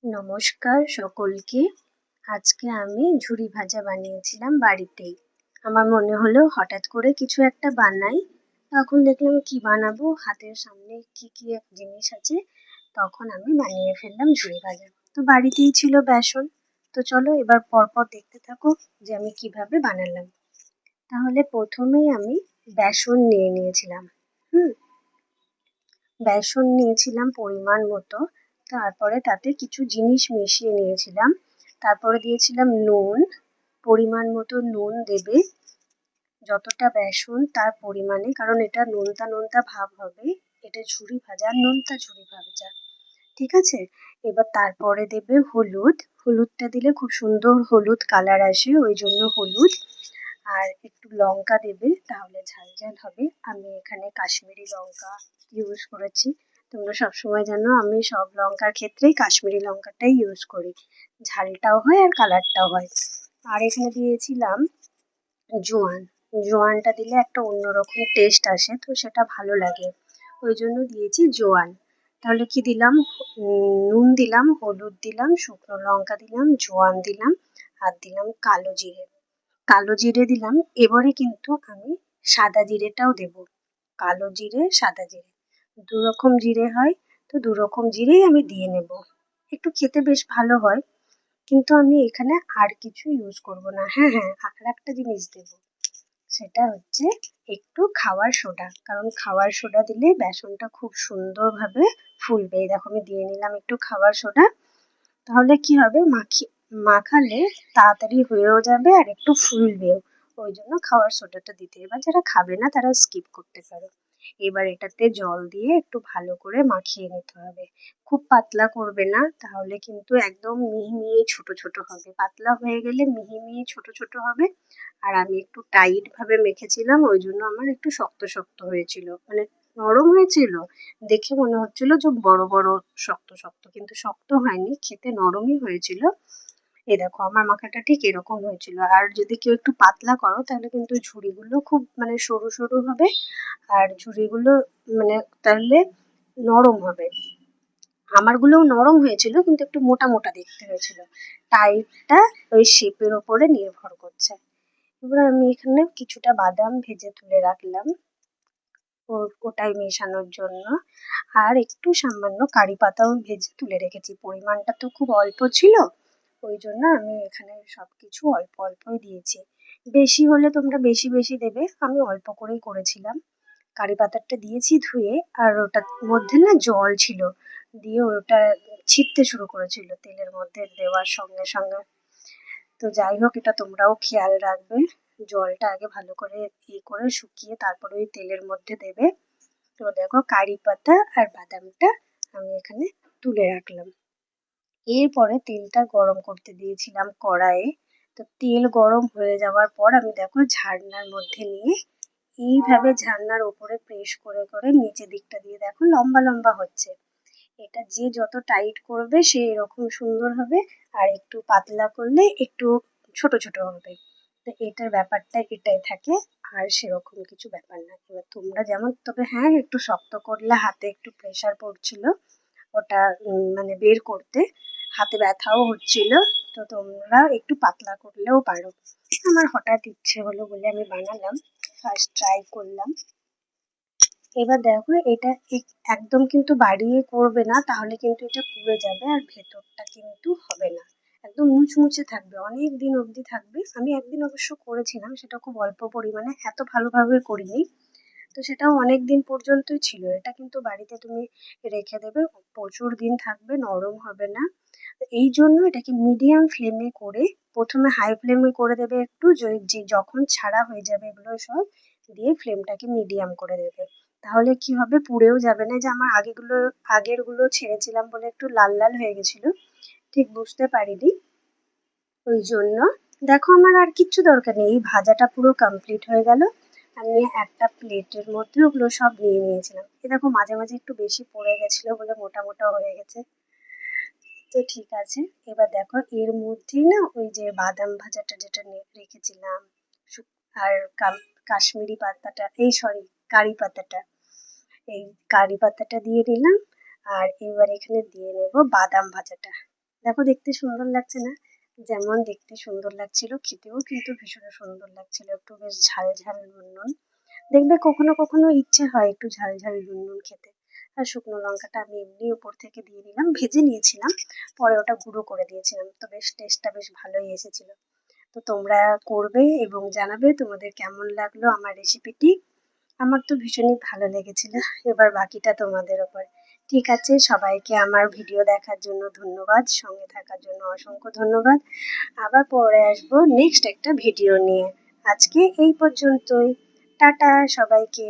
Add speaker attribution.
Speaker 1: নমস্কার সকলকে। আজকে আমি ঝুরি ভাজা বানিয়েছিলাম বাড়িতেই। আমার মনে হলো হঠাৎ করে কিছু একটা বানাই। তখন দেখলাম কি বানাবো, হাতের সামনে কি এক জিনিস আছে, তখন আমি বানিয়ে ফেললাম ঝুরি ভাজা। তো বাড়িতেই ছিল বেসন। তো চলো এবার পরপর দেখতে থাকো যে আমি কিভাবে বানালাম। তাহলে প্রথমেই আমি বেসন নিয়ে নিয়েছিলাম। হুম বেসন নিয়েছিলাম পরিমাণ মতো। তারপরে তাতে কিছু জিনিস মিশিয়ে নিয়েছিলাম। তারপরে দিয়েছিলাম নুন, পরিমাণ মতো নুন দেবে, যতটা বেসন তার পরিমাণে, কারণ এটা নোনতা নোনতা ভাব হবে। এটা ঝুরি ভাজা, নোনতা ঝুরি ভাজা, ঠিক আছে? এবার তারপরে দেবে হলুদ। হলুদটা দিলে খুব সুন্দর হলুদ কালার আসে, ওই জন্য হলুদ। আর একটু লঙ্কা দেবে, তাহলে ঝাল ঝাল হবে। আমি এখানে কাশ্মীরি লঙ্কা ইউজ করেছি। তোমরা সবসময় জানো আমি সব লঙ্কার ক্ষেত্রেই কাশ্মীরি লঙ্কাটাই ইউজ করি, ঝালটাও হয় আর কালারটাও হয়। আর এখানে দিয়েছিলাম জোয়ান। জোয়ানটা দিলে একটা অন্যরকম টেস্ট আসে, তো সেটা ভালো লাগে, ওই জন্য দিয়েছি জোয়ান। তাহলে কি দিলাম, নুন দিলাম, হলুদ দিলাম, শুকনো লঙ্কা দিলাম, জোয়ান দিলাম, আর দিলাম কালো জিরে। কালো জিরে দিলাম। এবারে কিন্তু আমি সাদা জিরেটাও দেব। কালো জিরে, সাদা জিরে, দু রকম জিরে হয়, তো দু রকম জিরেই আমি দিয়ে নেব। একটু খেতে বেশ ভালো হয়, কিন্তু আমি এখানে আর কিছু ইউজ করব না। হ্যাঁ, আর একটা জিনিস দেব, সেটা হচ্ছে একটু খাওয়ার সোডা, কারণ খাওয়ার সোডা দিলে বেসনটা খুব সুন্দরভাবে ফুলবে। এই দেখো আমি দিয়ে নিলাম একটু খাওয়ার সোডা। তাহলে কি হবে, মাখালে তাড়াতাড়ি হয়েও যাবে আর একটু ফুলবেও, ওই জন্য খাওয়ার সোডাটা দিতে। এবার যারা খাবে না তারা স্কিপ করতে পারো। এবার এটাতে জল দিয়ে একটু ভালো করে মাখিয়ে নিতে হবে। খুব পাতলা করবে না, তাহলে কিন্তু একদম মিহি মিহি ছোট ছোট হবে। পাতলা হয়ে গেলে মিহি মিহি ছোট ছোট হবে। আর আমি একটু টাইট ভাবে মেখেছিলাম, ওই জন্য আমার একটু শক্ত শক্ত হয়েছিল, মানে নরম হয়েছিল, দেখে মনে হচ্ছিল যে বড় বড় শক্ত শক্ত, কিন্তু শক্ত হয়নি, খেতে নরমই হয়েছিল। এই দেখো আমার মাখাটা ঠিক এরকম হয়েছিল। আর যদি কেউ একটু পাতলা করো তাহলে কিন্তু ঝুড়িগুলো খুব মানে সরু সরু হবে, আর ঝুড়িগুলো মানে তাহলে নরম হবে। আমারগুলোও নরম হয়েছিল, কিন্তু একটু মোটা মোটা দেখতে হয়েছিল। টাইটটা ওই শেপের ওপরে নির্ভর করছে। এবার আমি এখানে কিছুটা বাদাম ভেজে তুলে রাখলাম ওটাই মেশানোর জন্য। আর একটু সামান্য কারি পাতাও ভেজে তুলে রেখেছি। পরিমাণটা তো খুব অল্প ছিল, ওই জন্য আমি এখানে সবকিছু অল্প অল্পই দিয়েছি। বেশি হলে তোমরা বেশি বেশি দেবে, আমি অল্প করেই করেছিলাম। কারি পাতাটা দিয়েছি ধুয়ে, আর ওটার মধ্যে না জল ছিল, দিয়ে ওটা ছিটতে শুরু করেছিল তেলের মধ্যে দেওয়ার সঙ্গে সঙ্গে। তো যাই হোক, এটা তোমরাও খেয়াল রাখবে, জলটা আগে ভালো করে করে শুকিয়ে তারপরে ওই তেলের মধ্যে দেবে। তো দেখো কারি পাতা আর বাদামটা আমি এখানে তুলে রাখলাম। এরপরে তেলটা গরম করতে দিয়েছিলাম কড়াইয়ে। তো তেল গরম হয়ে যাওয়ার পর আমি দেখো ঝাড়নার মধ্যে নিয়ে এইভাবে ঝাড়নার ওপরে প্রেস করে করে নিচের দিকটা দিয়ে দেখো লম্বা লম্বা হচ্ছে। এটা যে যত টাইট করবে সে এরকম সুন্দর হবে, আর একটু পাতলা করলে একটু ছোট ছোট হবে। তো এটার ব্যাপারটা এটাই থাকে, আর সেরকম কিছু ব্যাপার না। এবার তোমরা যেমন, তবে হ্যাঁ একটু শক্ত করলে হাতে একটু প্রেশার পড়ছিল ওটা মানে বের করতে, হাতে ব্যথাও হচ্ছিল। তো তোমরা একটু পাতলা করলেও পারো। আমার হঠাৎ ইচ্ছে হলো বলে আমি বানালাম, ফার্স্ট ট্রাই করলাম। এবার দেখো এটা একদম কিন্তু বাড়িয়ে করবে না, তাহলে কিন্তু এটা পুড়ে যাবে আর ভেতরটা কিন্তু হবে না। একদম মুচমুচে থাকবে, অনেক দিন অবধি থাকবে। আমি একদিন অবশ্য করেছিলাম, সেটা খুব অল্প পরিমাণে, এত ভালোভাবে করিনি, তো সেটাও অনেক দিন পর্যন্তই ছিল। এটা কিন্তু বাড়িতে তুমি রেখে দেবে, প্রচুর দিন থাকবে, নরম হবে না। এই জন্য এটাকে মিডিয়াম ফ্লেমে করে, প্রথমে হাই ফ্লেমে করে দেবে একটু, যখন ছাড়া হয়ে যাবে এগুলো সব দিয়ে ফ্লেমটাকে মিডিয়াম করে দেবে। তাহলে কি হবে, পুড়েও যাবে না। যে আমার আগেরগুলো ছেড়েছিলাম বলে একটু লাল লাল হয়ে গেছিল, ঠিক বুঝতে পারিনি, ওই জন্য। দেখো আমার আর কিচ্ছু দরকার নেই, এই ভাজাটা পুরো কমপ্লিট হয়ে গেল। আমি একটা প্লেটের মধ্যে ওগুলো সব নিয়ে নিয়েছিলাম। এ দেখো মাঝে মাঝে একটু বেশি পড়ে গেছিলো বলে মোটা মোটা হয়ে গেছে। তো ঠিক আছে। এবার দেখো এর মধ্যেই না ওই যে বাদাম ভাজাটা যেটা রেখেছিলাম, আর কাশ্মীরি পাতাটা, এই সরি কারি পাতাটা, এই কারি পাতাটা দিয়ে দিলাম। আর এবার এখানে দিয়ে নেব বাদাম ভাজাটা। দেখো দেখতে সুন্দর লাগছে না? যেমন দেখতে সুন্দর লাগছিল খেতেও কিন্তু ভীষণ সুন্দর লাগছিল, একটু বেশ ঝাল ঝাল নুন। দেখবে কখনো কখনো ইচ্ছে হয় একটু ঝাল ঝাল নুন খেতে। আর শুকনো লঙ্কাটা আমি এমনি উপর থেকে দিয়ে দিলাম, ভেজে নিয়েছিলাম, পরে ওটা গুঁড়ো করে দিয়েছিলাম, তো বেশ টেস্টটা বেশ ভালোই এসেছিল। তো তোমরা করবে এবং জানাবে তোমাদের কেমন লাগলো আমার রেসিপিটি। আমার তো ভীষণই ভালো লেগেছিল। এবার বাকিটা তোমাদের ওপর। ঠিক আছে, সবাইকে আমার ভিডিও দেখার জন্য ধন্যবাদ, সঙ্গে থাকার জন্য অসংখ্য ধন্যবাদ। আবার পরে আসবো নেক্সট একটা ভিডিও নিয়ে। আজকে এই পর্যন্তই। টাটা সবাইকে।